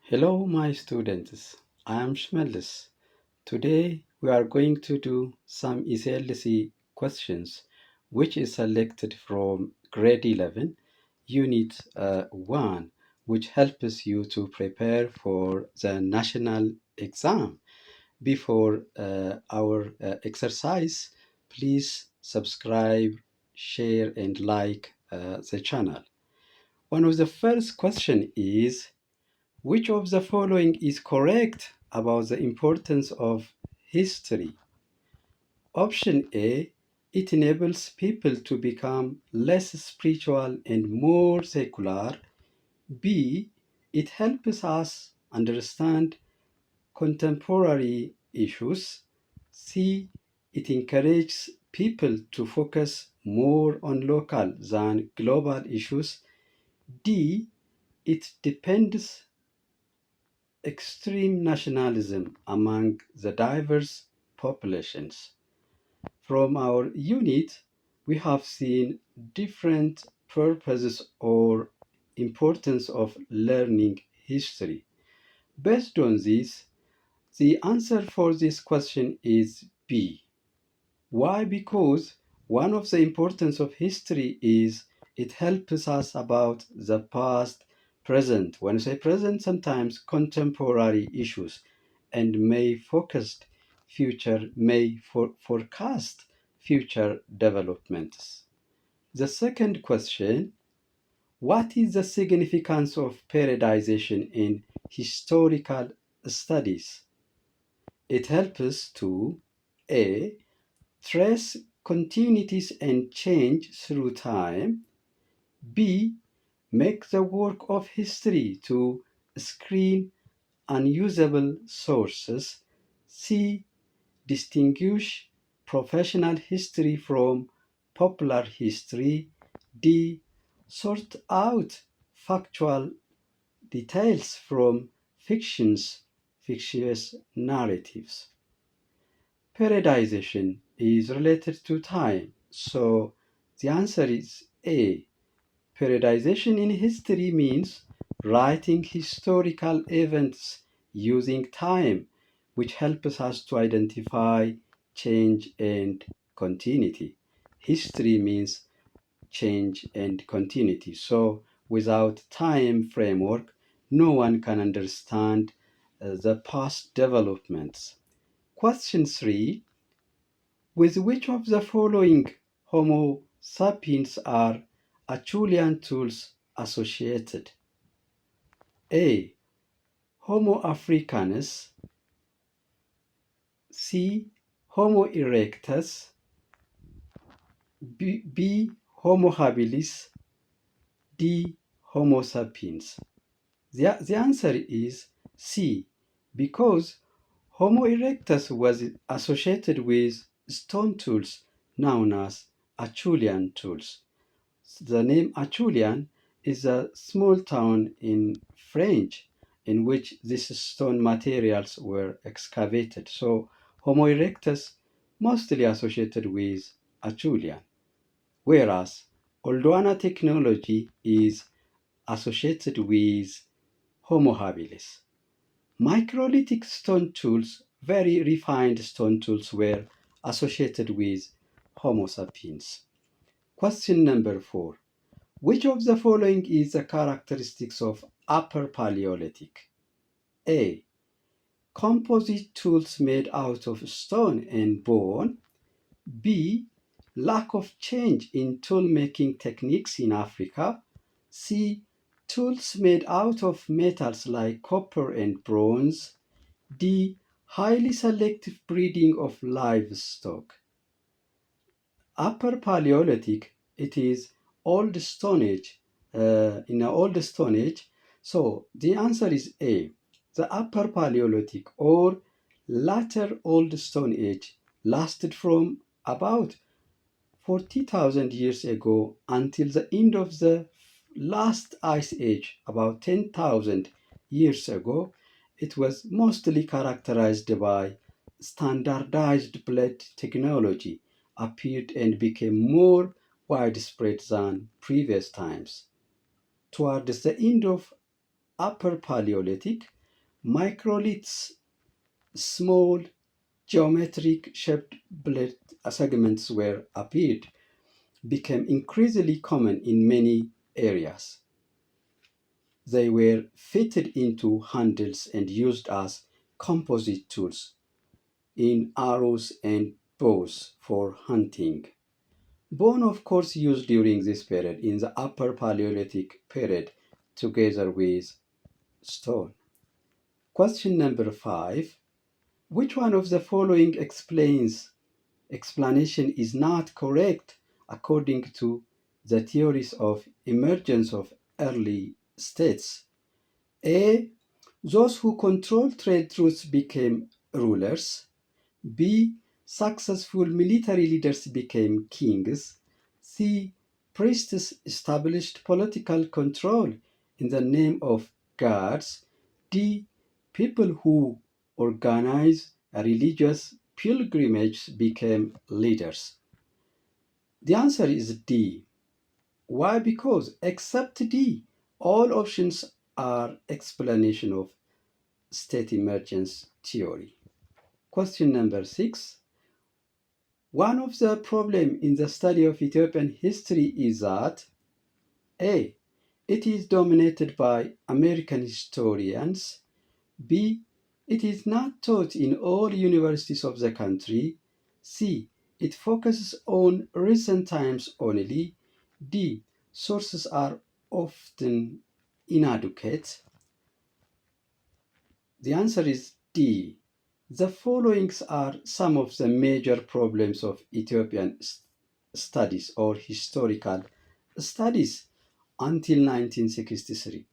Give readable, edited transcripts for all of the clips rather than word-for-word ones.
Hello, my students. I am Shmelis. Today we are going to do some ESSLCE questions, which is selected from grade 11, unit 1, which helps you to prepare for the national exam. Before our exercise, please subscribe, share, and like the channel. One of the first question is, which of the following is correct about the importance of history? Option A, it enables people to become less spiritual and more secular. B, it helps us understand contemporary issues. C, it encourages people to focus more on local than global issues. D, it depends extreme nationalism among the diverse populations. From our unit, we have seen different purposes or importance of learning history. Based on this, the answer for this question is B. Why? Because one of the importance of history is it helps us about the past, present. When I say present, sometimes contemporary issues, and may forecast future developments. The second question: what is the significance of periodization in historical studies? It helps to A, trace continuities and change through time. B, make the work of history to screen unusable sources. C, distinguish professional history from popular history. D, sort out factual details from fictitious narratives. Periodization is related to time, so the answer is A. Periodization in history means writing historical events using time, which helps us to identify change and continuity. History means change and continuity. So without time framework, no one can understand the past developments. Question 3. With which of the following Homo sapiens are Acheulean tools associated? A. Homo africanus. C. Homo erectus. B. Homo habilis. D. Homo sapiens. The answer is C, because Homo erectus was associated with stone tools known as Acheulean tools. The name Acheulean is a small town in French in which these stone materials were excavated. So Homo erectus mostly associated with Acheulean, whereas Oldoana technology is associated with Homo habilis. Microlithic stone tools, very refined stone tools, were associated with Homo sapiens. Question number 4. Which of the following is the characteristics of Upper Paleolithic? A. Composite tools made out of stone and bone. B. Lack of change in tool-making techniques in Africa. C. Tools made out of metals like copper and bronze. D. Highly selective breeding of livestock. Upper Paleolithic, it is old Stone Age, in an old Stone Age. So the answer is A. The Upper Paleolithic or latter Old Stone Age lasted from about 40,000 years ago until the end of the last ice age, about 10,000 years ago. It was mostly characterized by standardized blade technology, appeared and became more widespread than previous times. Towards the end of Upper Paleolithic, microliths, small geometric shaped blade segments were appeared, became increasingly common in many areas. They were fitted into handles and used as composite tools in arrows and bows for hunting. Bone, of course, used during this period in the Upper Paleolithic period together with stone. Question number 5. Which one of the following explanation is not correct according to the theories of emergence of early states? A. Those who controlled trade routes became rulers. B. Successful military leaders became kings. C. Priests established political control in the name of gods. D. People who organize a religious pilgrimage became leaders. The answer is D. Why? Because except D, all options are explanation of state emergence theory. Question number 6. One of the problems in the study of Ethiopian history is that A. It is dominated by American historians. B. It is not taught in all universities of the country. C. It focuses on recent times only. D. Sources are often inadequate. The answer is D. The following are some of the major problems of Ethiopian studies or historical studies until 1963.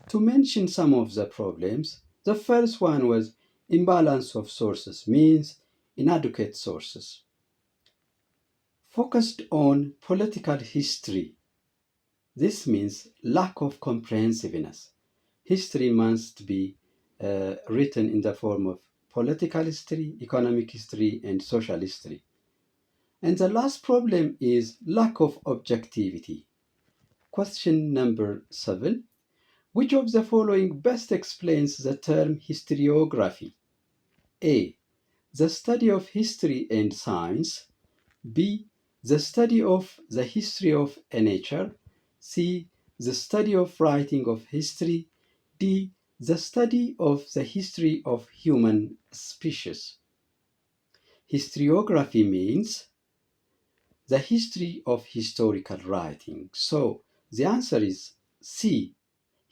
To mention some of the problems, the first one was imbalance of sources, means inadequate sources. Focused on political history. This means lack of comprehensiveness. History must be written in the form of political history, economic history, and social history. And the last problem is lack of objectivity. Question number 7. Which of the following best explains the term historiography? A. The study of history and science. B. The study of the history of a nature. C. The study of writing of history. D. The study of the history of human species. Historiography means the history of historical writing. So the answer is C.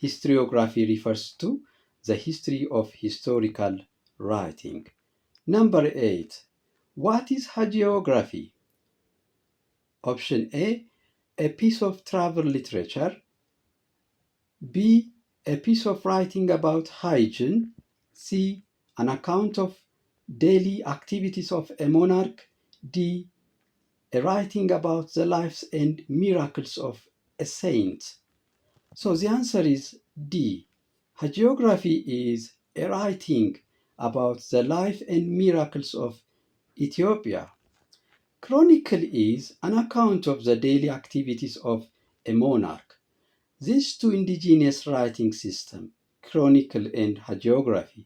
Historiography refers to the history of historical writing. Number 8. What is hagiography? Option A piece of travel literature. B, a piece of writing about hygiene. C, an account of daily activities of a monarch. D, a writing about the lives and miracles of a saint. So the answer is D. Hagiography is a writing about the life and miracles of Ethiopia. Chronicle is an account of the daily activities of a monarch. These two indigenous writing systems, chronicle and hagiography,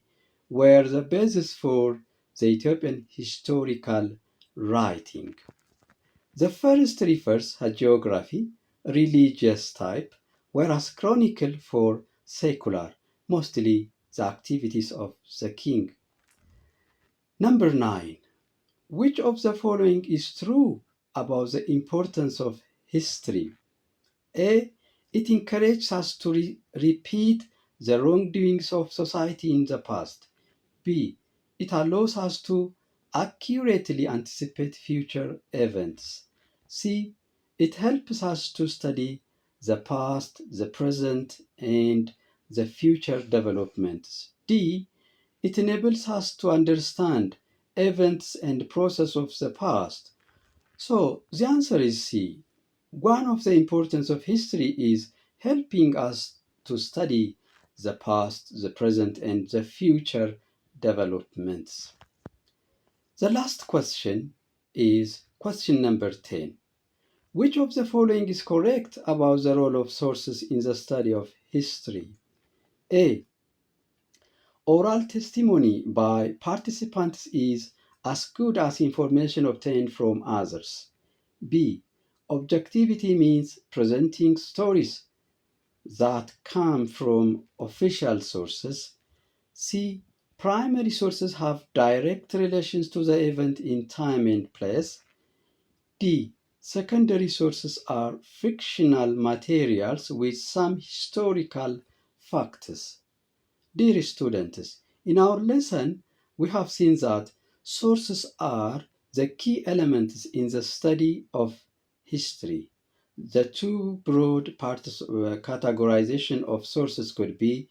were the basis for the Ethiopian historical writing. The first refers hagiography, religious type, whereas chronicle for secular, mostly the activities of the king. Number 9. Which of the following is true about the importance of history? A. It encourages us to repeat the wrongdoings of society in the past. B. It allows us to accurately anticipate future events. C. It helps us to study the past, the present, and the future developments. D. It enables us to understand events and process of the past. So the answer is C. One of the importance of history is helping us to study the past, the present, and the future developments. The last question is question number 10. Which of the following is correct about the role of sources in the study of history? A. Oral testimony by participants is as good as information obtained from others. B. Objectivity means presenting stories that come from official sources. C. Primary sources have direct relations to the event in time and place. D. Secondary sources are fictional materials with some historical facts. Dear students, in our lesson, we have seen that sources are the key elements in the study of history. The two broad categorization of sources could be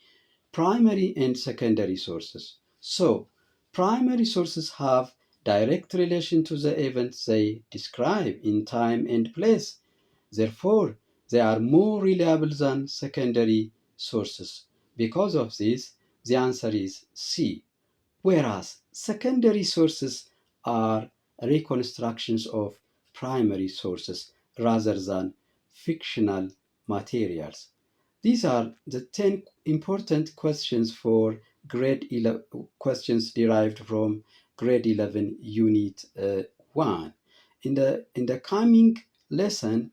primary and secondary sources. So, primary sources have direct relation to the events they describe in time and place. Therefore, they are more reliable than secondary sources. Because of this, the answer is C. Whereas secondary sources are reconstructions of primary sources rather than fictional materials. These are the 10 important questions for grade 11, questions derived from grade 11 unit 1. In the coming lesson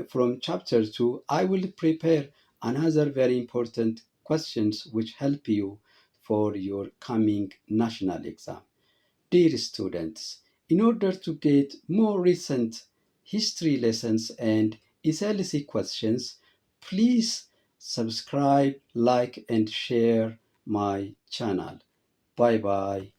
from chapter 2, I will prepare another very important questions which help you for your coming national exam. Dear students, in order to get more recent history lessons and ESSLCE questions, please subscribe, like, and share my channel. Bye bye.